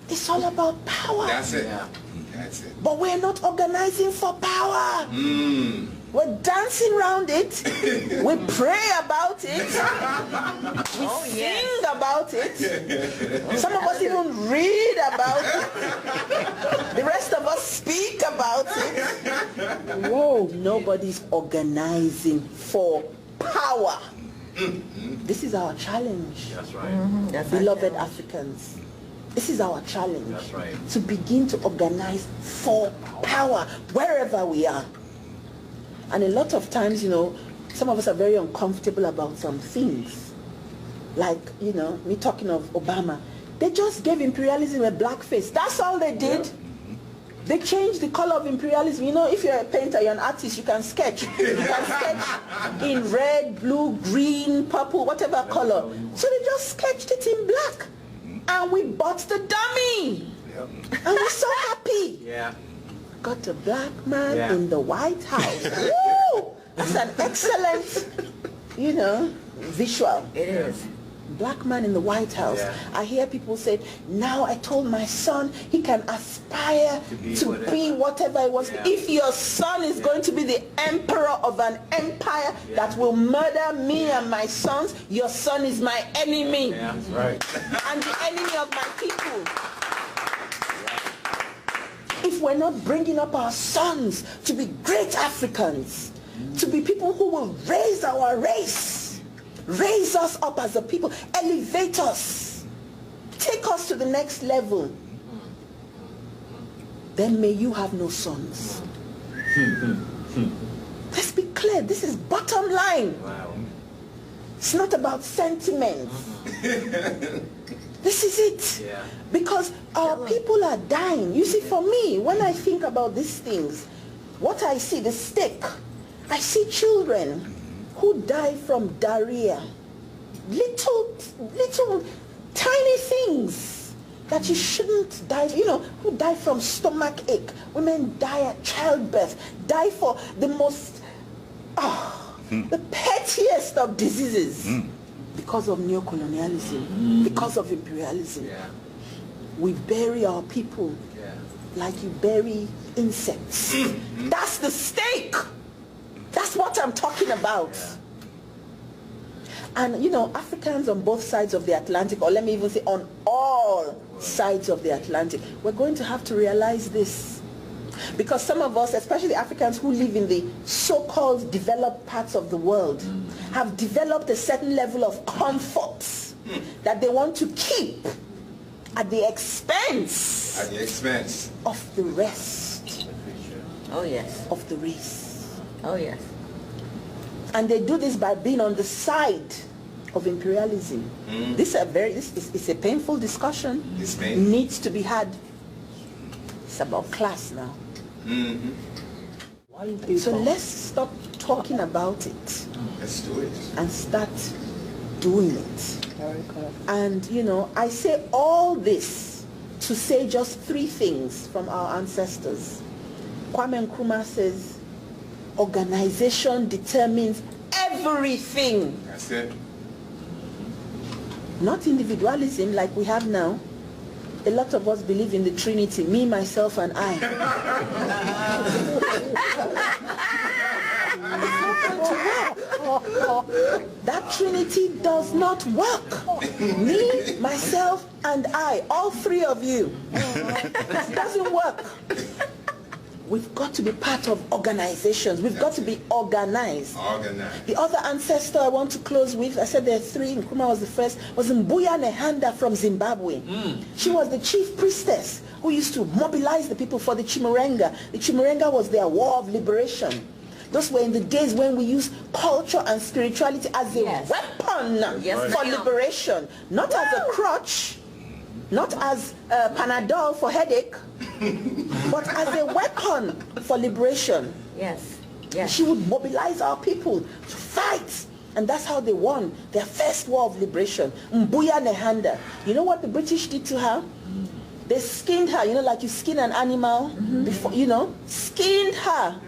It's all about power. That's it. Yeah. That's it. But we're not organizing for power. We're dancing around it. We pray about it. We sing about it. Some of us even read about it. The rest of us speak about it. Whoa, nobody's organizing for power. This is our challenge. That's right. That's beloved Africans. This is our challenge. That's right. To begin to organize for power wherever we are. And a lot of times, you know, some of us are very uncomfortable about some things. Like, you know, me talking of Obama. They just gave imperialism a blackface. That's all they did. Yeah. They changed the color of imperialism. You know, if you're a painter, you're an artist, you can sketch. You can sketch in red, blue, green, purple, whatever color. So they just sketched it in black. And we bought the dummy. Yep. And we're so happy. Yeah. Got a black man in the White House. Woo! That's an excellent, you know, visual. It is. Black man in the White House. Yeah. I hear people say, now I told my son he can aspire to be whatever he wants. Yeah. If your son is going to be the emperor of an empire that will murder me and my sons, your son is my enemy. Yeah, that's right. And the enemy of my people. If we're not bringing up our sons to be great Africans, to be people who will raise our race, raise us up as a people, elevate us, take us to the next level, then may you have no sons. Let's be clear, this is bottom line. Wow. It's not about sentiments. This is it. Yeah. Because our people are dying. You see, for me, when I think about these things, what I see, the stake, I see children who die from diarrhea. Little, tiny things that you shouldn't die, you know, who die from stomach ache. Women die at childbirth, die for the most, the pettiest of diseases. Because of neocolonialism, because of imperialism. Yeah. We bury our people like you bury insects. That's the stake. That's what I'm talking about. Yeah. And you know, Africans on both sides of the Atlantic, or let me even say on all sides of the Atlantic, we're going to have to realize this. Because some of us, especially Africans who live in the so-called developed parts of the world, have developed a certain level of comfort that they want to keep at the expense of the rest. Oh yes. Of the race. Oh yes. And they do this by being on the side of imperialism. This is a painful discussion. It needs to be had. It's about class now. So let's stop talking about it. Let's do it. And start doing it. And you know, I say all this to say just three things from our ancestors. Kwame Nkrumah says, organization determines everything. That's it. Not individualism like we have now. A lot of us believe in the Trinity, me, myself, and I. That Trinity does not work. Me, myself, and I, all three of you. It doesn't work. We've got to be part of organizations. We've got to be organized. The other ancestor I want to close with, I said there are three, Nkrumah was the first, was Mbuya Nehanda from Zimbabwe. She was the chief priestess who used to mobilize the people for the Chimurenga. The Chimurenga was their war of liberation. Those were in the days when we used culture and spirituality as a weapon for liberation, not as a crutch, not as Panadol for headache, but as a weapon for liberation. Yes. She would mobilize our people to fight. And that's how they won their first war of liberation. Mbuya Nehanda. You know what the British did to her? They skinned her, you know, like you skin an animal before, you know, skinned her.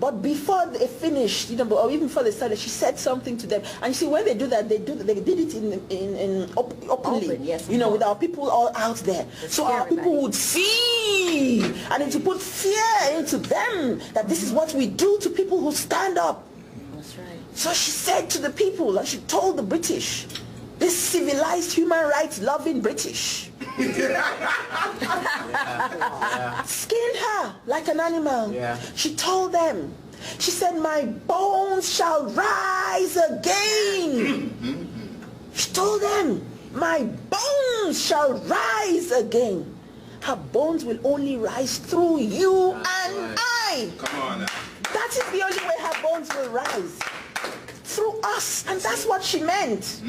But before they finished, or even before they started, she said something to them. And you see, when they do that, they did it in openly, Open, yes, with our people all out there. So our people would see, and it would put fear into them that this is what we do to people who stand up. That's right. So she said to the people, and she told the British, this civilized, human rights loving British, skinned her like an animal. Yeah. She told them, she said, my bones shall rise again. She told them, my bones shall rise again. Her bones will only rise through you and I. Come on now. That is the only way her bones will rise. Through us. And that's what she meant.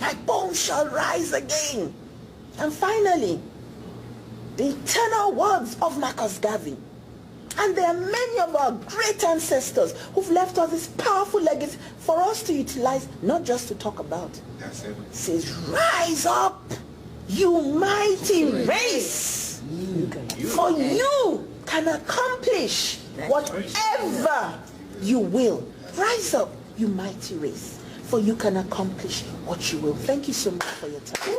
My bones shall rise again. And finally, the eternal words of Marcus Garvey. And there are many of our great ancestors who've left us this powerful legacy for us to utilize, not just to talk about. That's it. It says, rise up, you mighty race, for you can accomplish whatever you will. Rise up, you mighty race, for you can accomplish what you will. Thank you so much for your time.